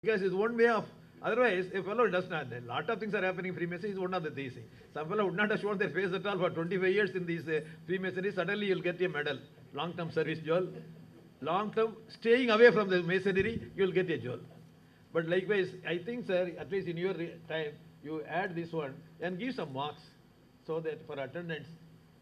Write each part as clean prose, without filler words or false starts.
Because it's one way of, otherwise, a fellow does not, a lot of things are happening in Freemasonry, is one of the things. Some fellow would not have shown their face at all for 25 years in this Freemasonry, suddenly you'll get a medal, long-term service jewel. Long-term, staying away from the Masonry, you'll get a jewel. But likewise, I think, sir, at least in your time, you add this one and give some marks so that for attendance,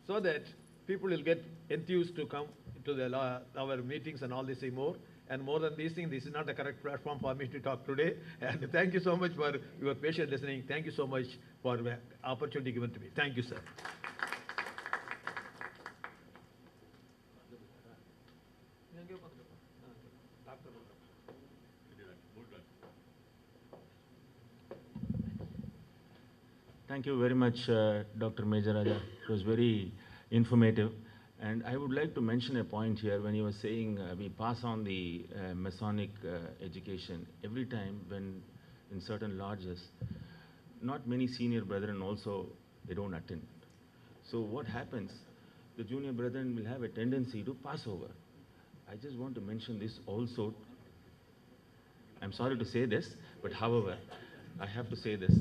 so that people will get enthused to come to our meetings and all this thing more. And more than these things, this is not the correct platform for me to talk today. And thank you so much for your patient listening. Thank you so much for the opportunity given to me. Thank you, sir. Thank you very much, Dr. Major Raja. It was very informative. And I would like to mention a point here when you were saying we pass on the Masonic education every time when in certain lodges, not many senior brethren also, they don't attend. So what happens, the junior brethren will have a tendency to pass over. I just want to mention this also. I'm sorry to say this, but however, I have to say this.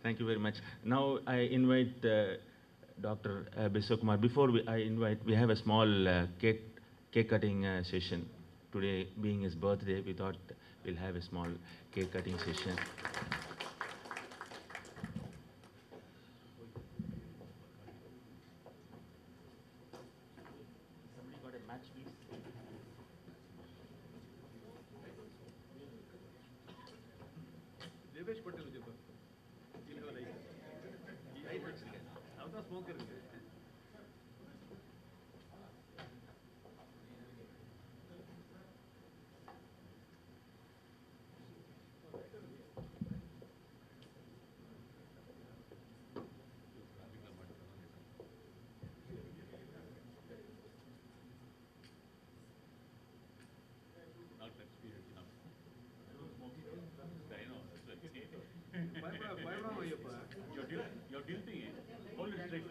Thank you very much. Now I invite Dr. Biswakumar. Before we have a small cake cutting session. Today being his birthday, we thought we'll have a small cake cutting session. Somebody got a match, please? Devesh Patel, smoker. You're guilty. Hold it straight.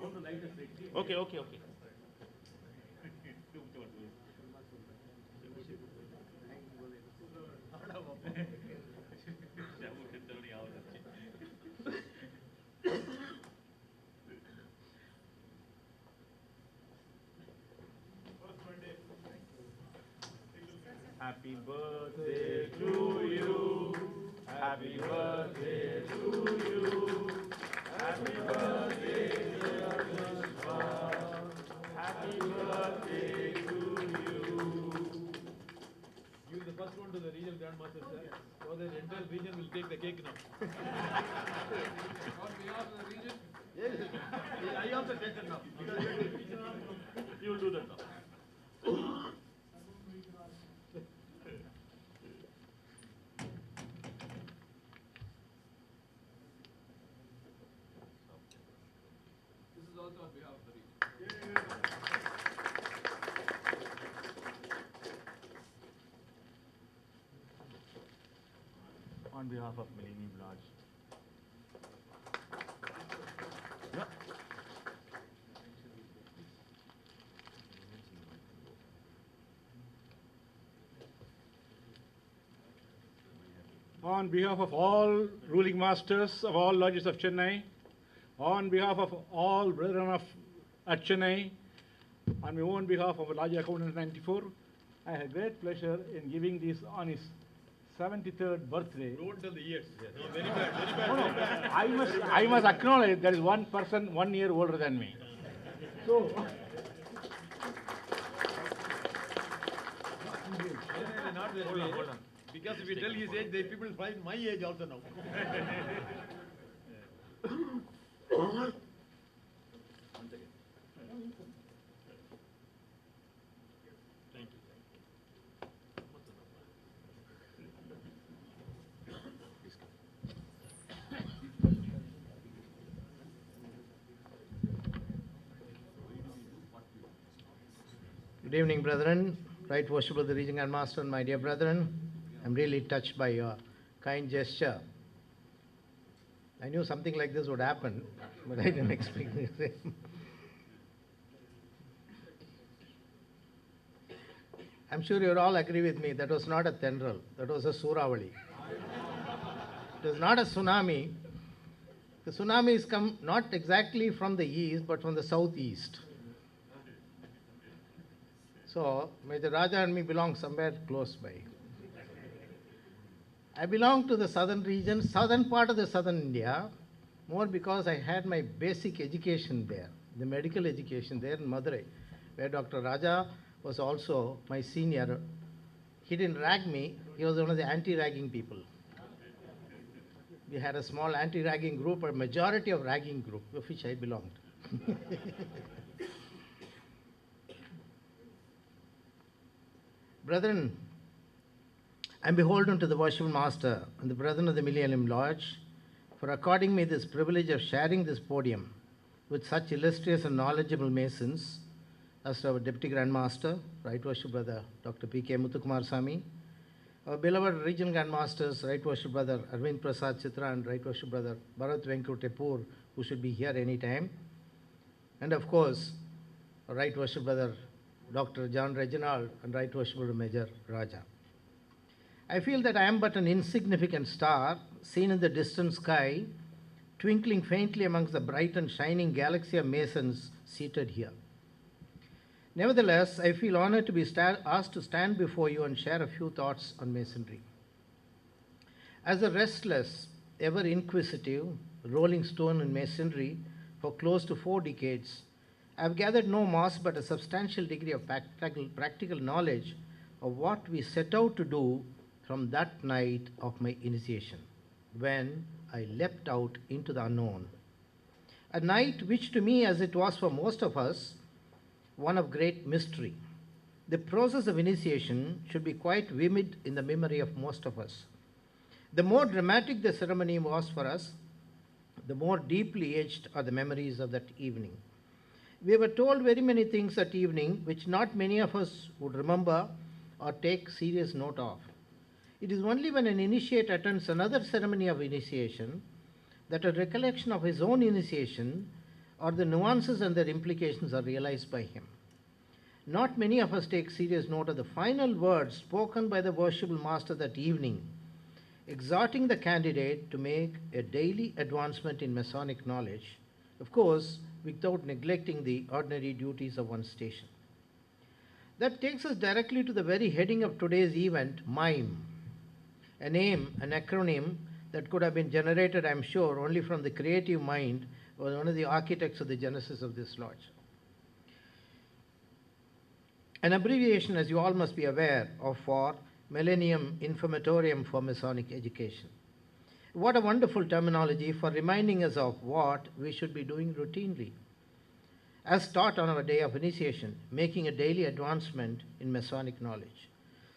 Hold the lighter straight. Okay. Happy birthday to you. Happy birthday to you. Happy birthday, dear Pushpa. Happy birthday to you. Give the first one to the regional grandmaster, sir, so that the entire region will take the cake now. On behalf of the region? Yes, I also take it now. You will do that now. This is also on behalf of the region. On behalf of Millennium Lodge. Yeah. On behalf of all ruling masters of all lodges of Chennai, on behalf of all brethren at Chennai, on my own behalf of Lodge Accountant 94, I have great pleasure in giving this on his 73rd birthday. Don't tell the years. No, very bad. No, I must acknowledge there is one person 1 year older than me. So, Not this way. Hold on. Because if you tell his age, the people find my age also now. Thank you. Good evening, brethren. Right worship of the Region and Master and my dear brethren. I'm really touched by your kind gesture. I knew something like this would happen, but I didn't expect the same. I'm sure you'll all agree with me, that was not a tendril, that was a Suravali. It was not a tsunami. The tsunamis come not exactly from the east, but from the southeast. So, Major Raja and me belong somewhere close by. I belong to the southern region, southern part of the southern India, more because I had my basic education there, the medical education there in Madurai, where Dr. Raja was also my senior. He didn't rag me, he was one of the anti-ragging people. We had a small anti-ragging group, a majority of ragging group, of which I belonged. Brethren, I am beholden to the worshipful Master and the Brethren of the Millennium Lodge for according me this privilege of sharing this podium with such illustrious and knowledgeable Masons as our Deputy Grand Master, Right Worship Brother Dr. P.K. Muthukumar Swami, our beloved Regional Grand Masters, Right Worship Brother Arvind Prasad Chitra and Right Worship Brother Bharat Venkatepur, who should be here any time, and of course, our Right Worship Brother Dr. John Reginald and Right Worship Brother Major Raja. I feel that I am but an insignificant star seen in the distant sky, twinkling faintly amongst the bright and shining galaxy of Masons seated here. Nevertheless, I feel honored to be asked to stand before you and share a few thoughts on Masonry. As a restless, ever inquisitive, rolling stone in Masonry for close to 4 decades, I have gathered no moss but a substantial degree of practical knowledge of what we set out to do from that night of my initiation, when I leapt out into the unknown. A night which to me, as it was for most of us, one of great mystery. The process of initiation should be quite vivid in the memory of most of us. The more dramatic the ceremony was for us, the more deeply etched are the memories of that evening. We were told very many things that evening which not many of us would remember or take serious note of. It is only when an initiate attends another ceremony of initiation that a recollection of his own initiation or the nuances and their implications are realized by him. Not many of us take serious note of the final words spoken by the worshipful Master that evening, exhorting the candidate to make a daily advancement in Masonic knowledge, of course, without neglecting the ordinary duties of one's station. That takes us directly to the very heading of today's event, MIME, a name, an acronym that could have been generated, I'm sure, only from the creative mind of one of the architects of the genesis of this lodge. An abbreviation, as you all must be aware, of for Millennium Informatorium for Masonic Education. What a wonderful terminology for reminding us of what we should be doing routinely, as taught on our day of initiation, making a daily advancement in Masonic knowledge.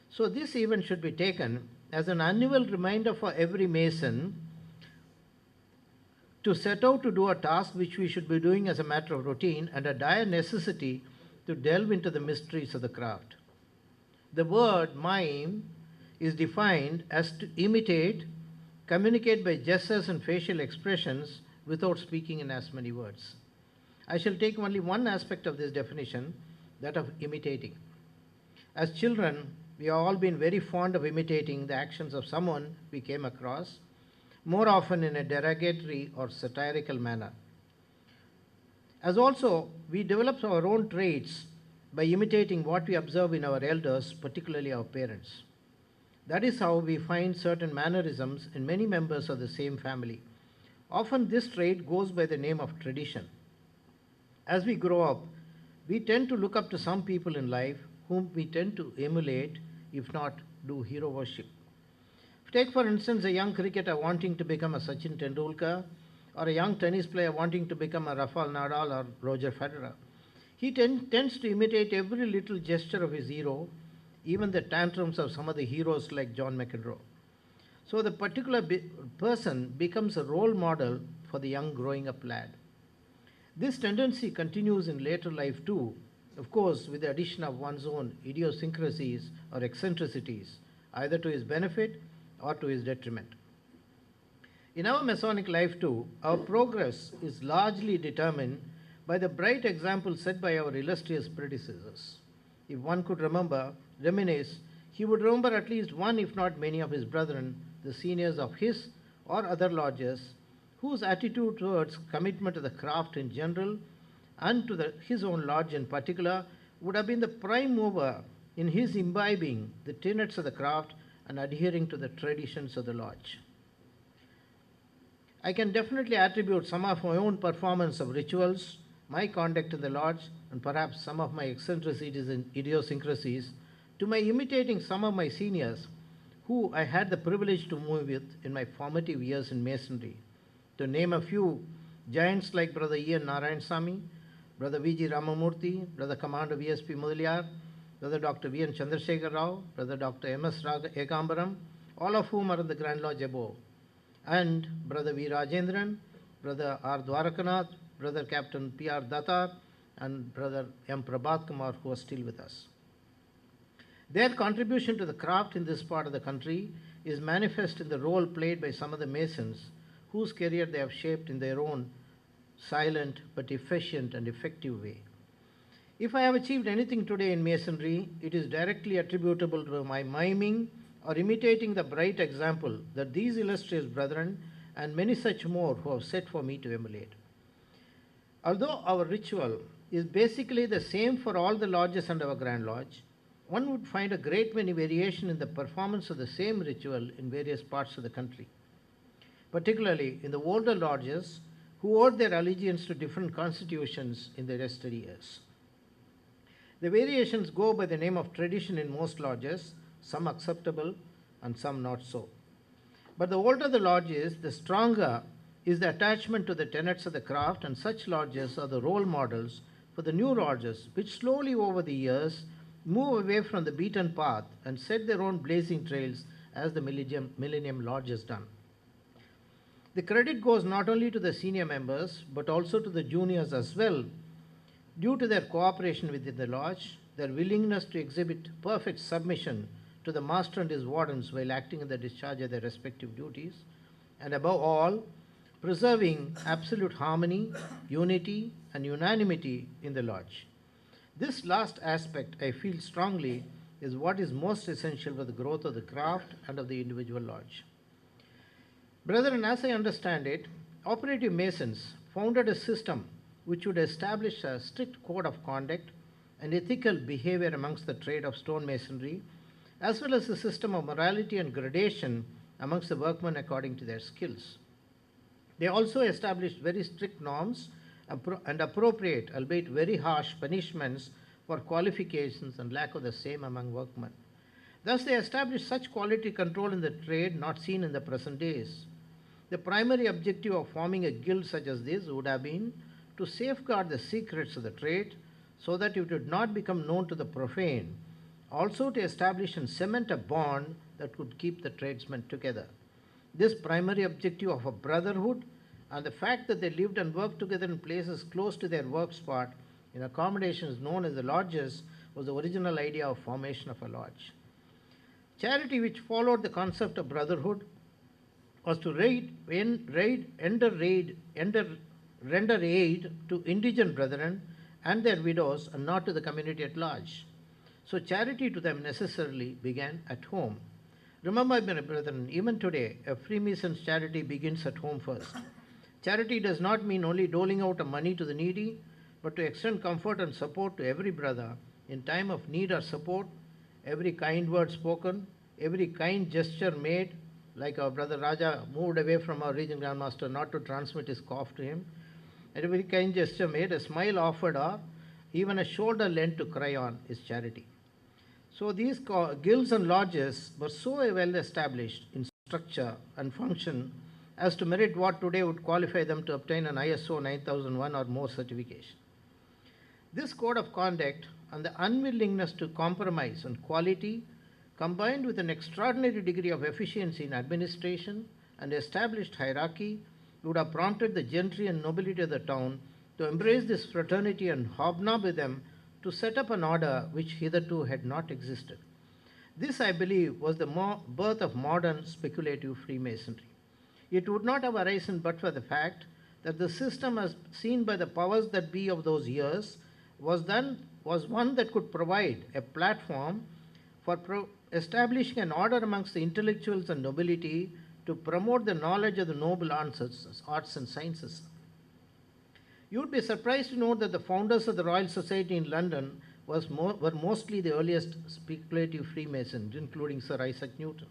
So this event should be taken as an annual reminder for every Mason to set out to do a task which we should be doing as a matter of routine and a dire necessity to delve into the mysteries of the craft. The word mime is defined as to imitate, communicate by gestures and facial expressions without speaking in as many words. I shall take only one aspect of this definition, that of imitating. As children, we have all been very fond of imitating the actions of someone we came across, more often in a derogatory or satirical manner. As also, we develop our own traits by imitating what we observe in our elders, particularly our parents. That is how we find certain mannerisms in many members of the same family. Often this trait goes by the name of tradition. As we grow up, we tend to look up to some people in life whom we tend to emulate, if not do hero worship. Take for instance a young cricketer wanting to become a Sachin Tendulkar, or a young tennis player wanting to become a Rafael Nadal or Roger Federer. He tends to imitate every little gesture of his hero, even the tantrums of some of the heroes like John McEnroe. So the particular person becomes a role model for the young growing up lad. This tendency continues in later life too, of course with the addition of one's own idiosyncrasies or eccentricities, either to his benefit or to his detriment. In our Masonic life too, our progress is largely determined by the bright example set by our illustrious predecessors. if one could reminisce, he would remember at least one, if not many, of his brethren, the seniors of his or other lodges, whose attitude towards commitment to the craft in general and to his own lodge in particular would have been the prime mover in his imbibing the tenets of the craft and adhering to the traditions of the lodge. I can definitely attribute some of my own performance of rituals, my conduct in the lodge, and perhaps some of my eccentricities and idiosyncrasies to my imitating some of my seniors who I had the privilege to move with in my formative years in Masonry. To name a few, giants like Brother E.N. Narayanasamy, Brother V.G. Ramamurthy, Brother Commander V.S.P. Mudaliar, Brother Dr. V.N. Chandrasekhar Rao, Brother Dr. M.S. Ekambaram, all of whom are in the Grand Lodge above, and Brother V. Rajendran, Brother R. Dwarakanath, Brother Captain P.R. Datta, and Brother M. Prabhat Kumar, who are still with us. Their contribution to the craft in this part of the country is manifest in the role played by some of the Masons whose career they have shaped in their own silent but efficient and effective way. If I have achieved anything today in Masonry, it is directly attributable to my miming or imitating the bright example that these illustrious brethren and many such more who have set for me to emulate. Although our ritual is basically the same for all the lodges under our Grand Lodge, one would find a great many variation in the performance of the same ritual in various parts of the country, particularly in the older lodges who owed their allegiance to different constitutions in their years. The variations go by the name of tradition in most lodges, some acceptable and some not so. But the older the lodge is, the stronger is the attachment to the tenets of the craft, and such lodges are the role models for the new lodges, which slowly over the years move away from the beaten path and set their own blazing trails as the Millennium Lodge has done. The credit goes not only to the senior members but also to the juniors as well, due to their cooperation within the lodge, their willingness to exhibit perfect submission to the master and his wardens while acting in the discharge of their respective duties, and above all, preserving absolute harmony, unity, and unanimity in the lodge. This last aspect, I feel strongly, is what is most essential for the growth of the craft and of the individual lodge. Brethren, as I understand it, operative Masons founded a system which would establish a strict code of conduct and ethical behavior amongst the trade of stonemasonry, as well as a system of morality and gradation amongst the workmen according to their skills. They also established very strict norms and appropriate, albeit very harsh, punishments for qualifications and lack of the same among workmen. Thus, they established such quality control in the trade not seen in the present days. The primary objective of forming a guild such as this would have been to safeguard the secrets of the trade so that it would not become known to the profane, also to establish and cement a bond that could keep the tradesmen together. This primary objective of a brotherhood and the fact that they lived and worked together in places close to their work spot in accommodations known as the lodges was the original idea of formation of a lodge. Charity, which followed the concept of brotherhood, was to render aid to indigent brethren and their widows and not to the community at large. So charity to them necessarily began at home. Remember, my brethren, even today, a Freemason's charity begins at home first. Charity does not mean only doling out money to the needy, but to extend comfort and support to every brother in time of need or support, every kind word spoken, every kind gesture made, like our brother Raja moved away from our region Grand Master not to transmit his cough to him, and every kind gesture made, a smile offered, or even a shoulder lent to cry on is charity. So these guilds and lodges were so well established in structure and function as to merit what today would qualify them to obtain an ISO 9001 or more certification. This code of conduct and the unwillingness to compromise on quality, combined with an extraordinary degree of efficiency in administration and established hierarchy, would have prompted the gentry and nobility of the town to embrace this fraternity and hobnob with them to set up an order which hitherto had not existed. This, I believe, was the birth of modern speculative Freemasonry. It would not have arisen but for the fact that the system, as seen by the powers that be of those years, was one that could provide a platform for establishing an order amongst the intellectuals and nobility to promote the knowledge of the noble arts and sciences. You would be surprised to note that the founders of the Royal Society in London were mostly the earliest speculative Freemasons, including Sir Isaac Newton,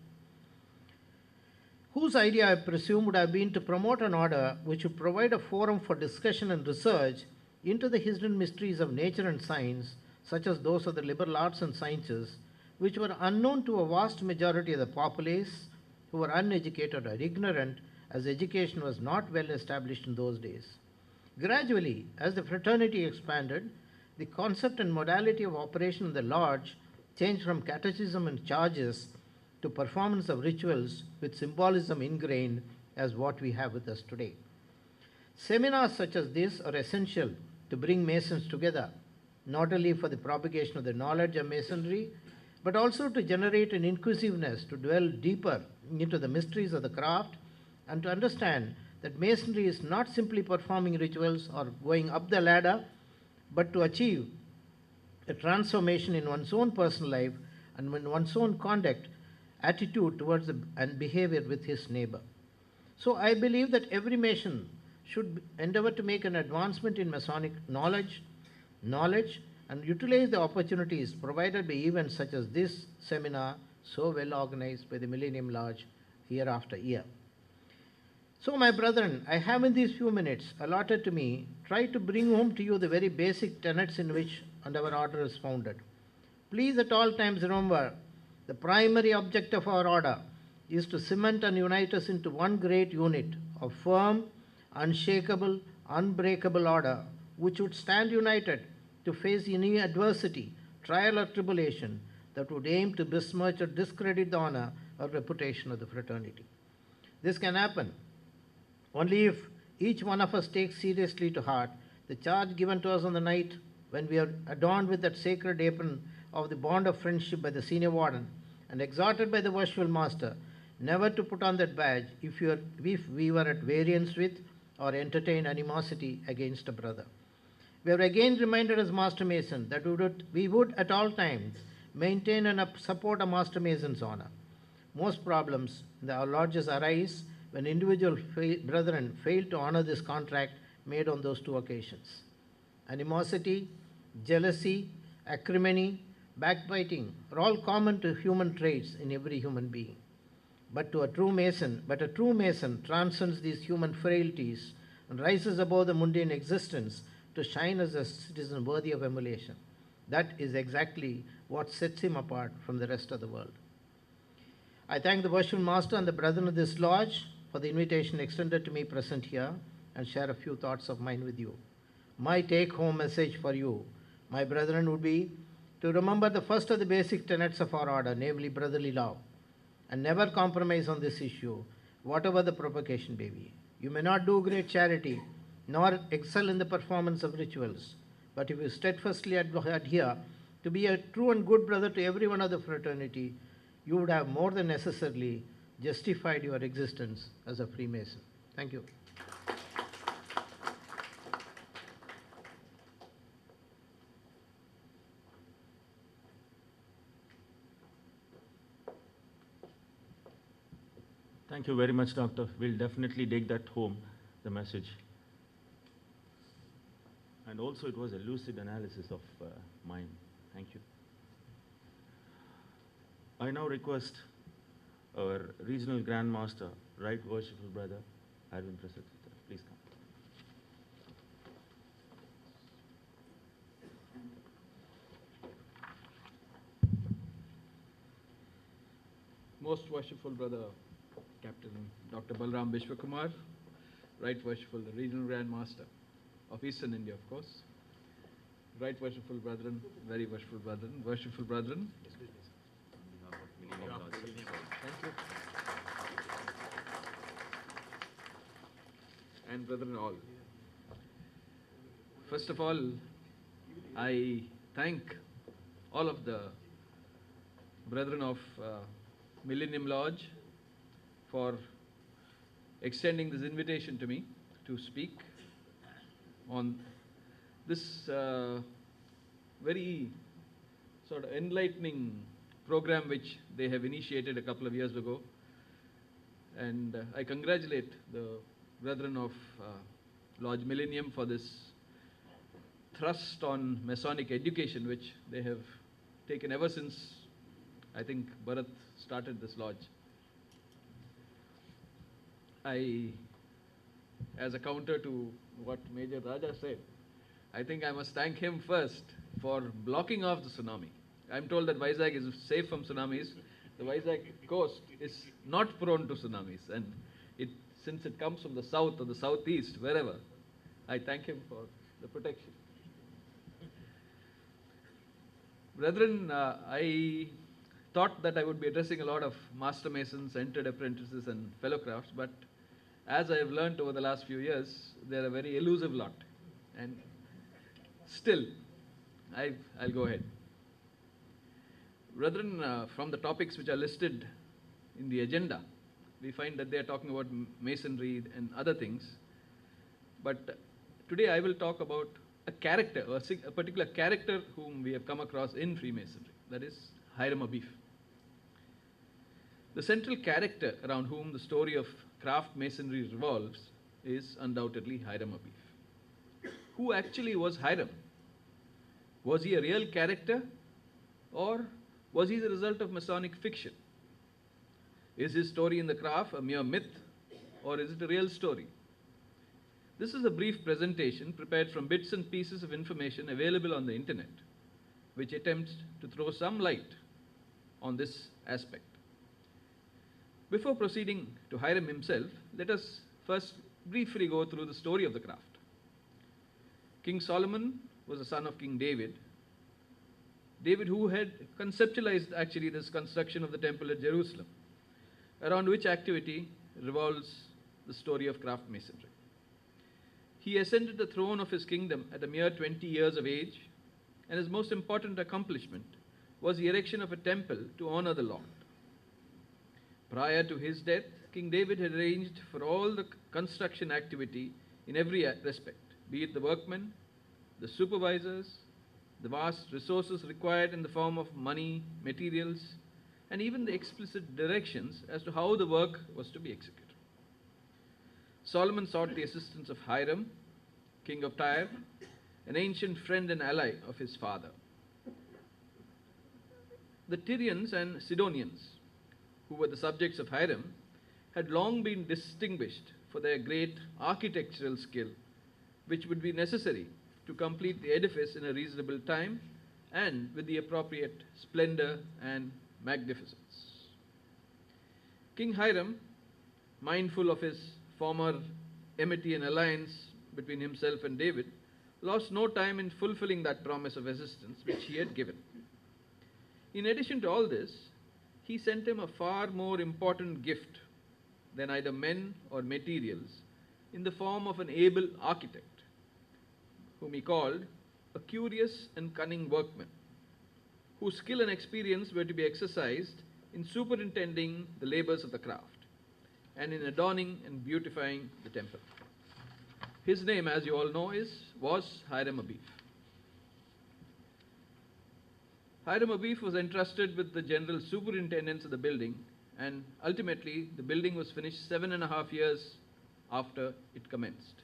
whose idea, I presume, would have been to promote an order which would provide a forum for discussion and research into the hidden mysteries of nature and science, such as those of the liberal arts and sciences, which were unknown to a vast majority of the populace who were uneducated or ignorant, as education was not well established in those days. Gradually, as the fraternity expanded, the concept and modality of operation of the lodge changed from catechism and charges to performance of rituals with symbolism ingrained as what we have with us today. Seminars such as this are essential to bring Masons together, not only for the propagation of the knowledge of Masonry, but also to generate an inquisitiveness to dwell deeper into the mysteries of the craft and to understand that Masonry is not simply performing rituals or going up the ladder, but to achieve a transformation in one's own personal life and in one's own conduct, attitude towards and behavior with his neighbor. So I believe that every Mason should endeavor to make an advancement in Masonic knowledge, and utilize the opportunities provided by events such as this seminar, so well organized by the Millennium Lodge year after year. So, my brethren, I have in these few minutes allotted to me tried to bring home to you the very basic tenets in which our order is founded. Please at all times remember the primary object of our order is to cement and unite us into one great unit of firm, unshakable, unbreakable order, which would stand united to face any adversity, trial or tribulation that would aim to besmirch or discredit the honor or reputation of the fraternity. This can happen only if each one of us takes seriously to heart the charge given to us on the night when we are adorned with that sacred apron of the bond of friendship by the senior warden and exhorted by the worshipful master never to put on that badge if we were at variance with or entertain animosity against a brother. We are again reminded as Master Mason that we would at all times maintain and support a Master Mason's honor. Most problems in our lodges arise when individual brethren fail to honor this contract made on those two occasions. Animosity, jealousy, acrimony, backbiting are all common to human traits in every human being. But a true Mason transcends these human frailties and rises above the mundane existence to shine as a citizen worthy of emulation. That is exactly what sets him apart from the rest of the world. I thank the worshipful master and the brethren of this lodge for the invitation extended to me present here and share a few thoughts of mine with you. My take-home message for you, my brethren, would be to remember the first of the basic tenets of our order, namely brotherly love, and never compromise on this issue, whatever the provocation may be. You may not do great charity, nor excel in the performance of rituals, but if you steadfastly adhere to be a true and good brother to every one of the fraternity, you would have more than necessarily justified your existence as a Freemason. Thank you. Thank you very much, Doctor. We'll definitely take that home, the message. And also, it was a lucid analysis of mine. Thank you. I now request our Regional Grand Master, Right Worshipful Brother, Arvind Prasad. Please come. Most worshipful brother, Captain Dr. Balram Vishwakumar, Right Worshipful, the Regional Grand Master of Eastern India, of course. Right Worshipful Brethren, very worshipful brethren. Thank you. And brethren all. First of all, I thank all of the brethren of Millennium Lodge for extending this invitation to me to speak on this very sort of enlightening program which they have initiated a couple of years ago. And I congratulate the brethren of Lodge Millennium for this thrust on Masonic education which they have taken ever since, I think, Bharat started this lodge. As a counter to what Major Raja said, I think I must thank him first for blocking off the tsunami. I'm told that Vizag is safe from tsunamis. The Vizag coast is not prone to tsunamis, and since it comes from the south or the southeast, wherever, I thank him for the protection. Brethren, I thought that I would be addressing a lot of master masons, entered apprentices and fellow crafts, but as I have learnt over the last few years, they are a very elusive lot. And still, I'll go ahead. Brethren, from the topics which are listed in the agenda, we find that they are talking about masonry and other things. But today I will talk about a character, a particular character whom we have come across in Freemasonry, that is Hiram Abiff. The central character around whom the story of craft masonry revolves is undoubtedly Hiram Abiff. Who actually was Hiram? Was he a real character, or was he the result of Masonic fiction? Is his story in the craft a mere myth, or is it a real story? This is a brief presentation prepared from bits and pieces of information available on the internet, which attempts to throw some light on this aspect. Before proceeding to Hiram himself, let us first briefly go through the story of the craft. King Solomon was the son of King David. David, who had conceptualized actually this construction of the temple at Jerusalem, around which activity revolves the story of craft masonry. He ascended the throne of his kingdom at a mere 20 years of age, and his most important accomplishment was the erection of a temple to honor the Lord. Prior to his death, King David had arranged for all the construction activity in every respect, be it the workmen, the supervisors, the vast resources required in the form of money, materials, and even the explicit directions as to how the work was to be executed. Solomon sought the assistance of Hiram, king of Tyre, an ancient friend and ally of his father. The Tyrians and Sidonians, who were the subjects of Hiram, had long been distinguished for their great architectural skill, which would be necessary to complete the edifice in a reasonable time and with the appropriate splendor and magnificence. King Hiram, mindful of his former enmity and alliance between himself and David, lost no time in fulfilling that promise of assistance which he had given. In addition to all this, he sent him a far more important gift than either men or materials in the form of an able architect, whom he called a curious and cunning workman, whose skill and experience were to be exercised in superintending the labors of the craft and in adorning and beautifying the temple. His name, as you all know, was Hiram Abiff. Hiram Abiff was entrusted with the general superintendence of the building, and ultimately the building was finished 7.5 years after it commenced.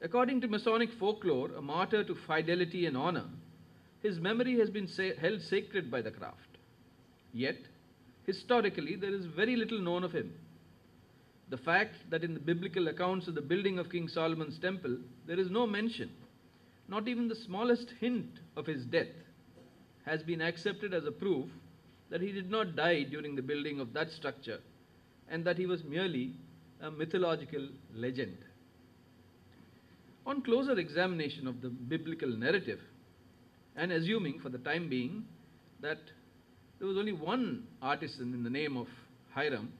According to Masonic folklore, a martyr to fidelity and honor, his memory has been held sacred by the craft. Yet, historically, there is very little known of him. The fact that in the biblical accounts of the building of King Solomon's temple, there is no mention, not even the smallest hint of his death, has been accepted as a proof that he did not die during the building of that structure and that he was merely a mythological legend. On closer examination of the biblical narrative, and assuming for the time being that there was only one artisan in the name of Hiram,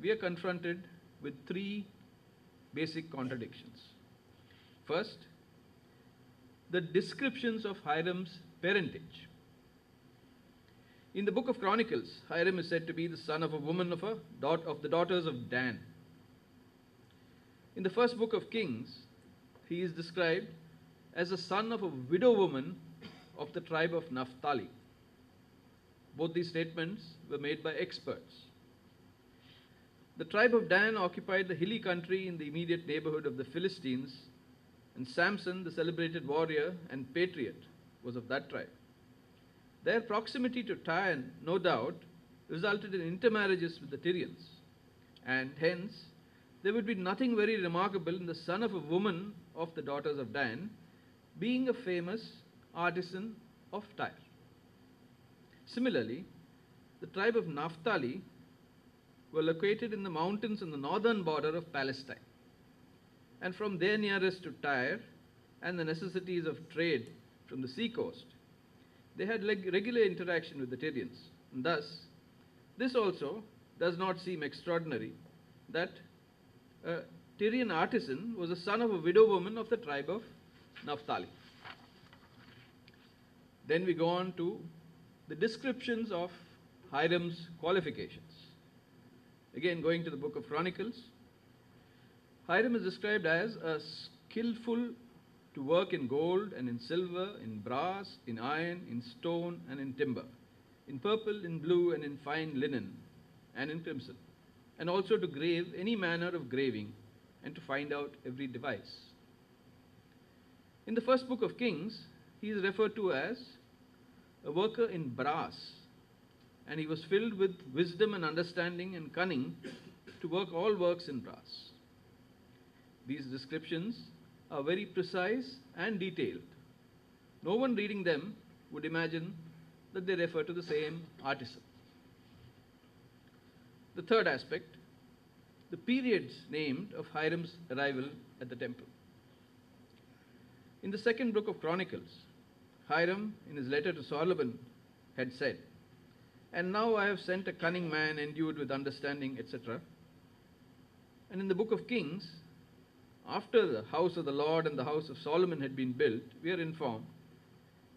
we are confronted with three basic contradictions. First, the descriptions of Hiram's parentage. In the book of Chronicles, Hiram is said to be the son of a woman of the daughters of Dan. In the first book of Kings, he is described as the son of a widow woman of the tribe of Naphtali. Both these statements were made by experts. The tribe of Dan occupied the hilly country in the immediate neighborhood of the Philistines, and Samson, the celebrated warrior and patriot, was of that tribe. Their proximity to Tyre, no doubt, resulted in intermarriages with the Tyrians, and hence there would be nothing very remarkable in the son of a woman of the daughters of Dan being a famous artisan of Tyre. Similarly, the tribe of Naphtali were located in the mountains on the northern border of Palestine, and from there nearest to Tyre and the necessities of trade from the seacoast, they had regular interaction with the Tyrians. And thus, this also does not seem extraordinary that a Tyrian artisan was the son of a widow woman of the tribe of Naphtali. Then we go on to the descriptions of Hiram's qualifications. Again, going to the book of Chronicles, Hiram is described as a skillful to work in gold and in silver, in brass, in iron, in stone, and in timber, in purple, in blue, and in fine linen, and in crimson, and also to grave any manner of graving, and to find out every device. In the first book of Kings, he is referred to as a worker in brass, and he was filled with wisdom and understanding and cunning to work all works in brass. These descriptions are very precise and detailed. No one reading them would imagine that they refer to the same artisan. The third aspect, the periods named of Hiram's arrival at the temple. In the second book of Chronicles, Hiram, in his letter to Solomon, had said, "And now I have sent a cunning man endued with understanding," etc. And in the book of Kings, after the house of the Lord and the house of Solomon had been built, we are informed,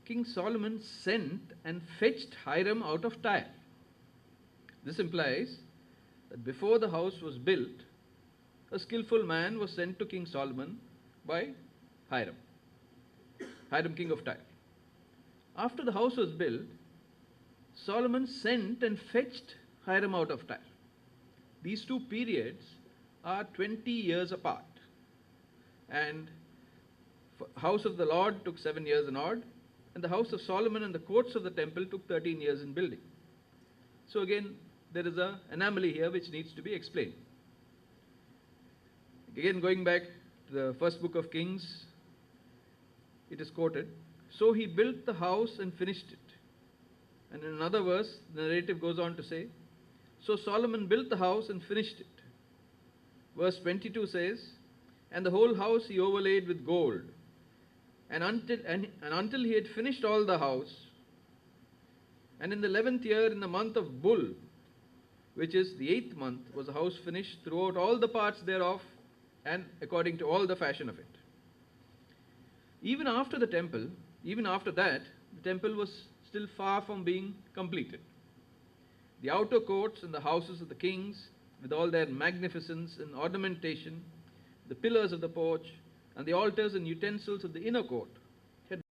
King Solomon sent and fetched Hiram out of Tyre. This implies that before the house was built, a skillful man was sent to King Solomon by Hiram, king of Tyre. After the house was built, Solomon sent and fetched Hiram out of Tyre. These two periods are 20 years apart. And the house of the Lord took 7 years in odd, and the house of Solomon and the courts of the temple took 13 years in building. So again, there is an anomaly here which needs to be explained. Again, going back to the first book of Kings, it is quoted, "So he built the house and finished it." And in another verse, the narrative goes on to say, "So Solomon built the house and finished it." Verse 22 says, "And the whole house he overlaid with gold. And until he had finished all the house, and in the 11th year, in the month of Bul, which is the 8th month, was the house finished throughout all the parts thereof, and according to all the fashion of it." Even after that, the temple was still far from being completed. The outer courts and the houses of the kings, with all their magnificence and ornamentation, the pillars of the porch, and the altars and utensils of the inner court,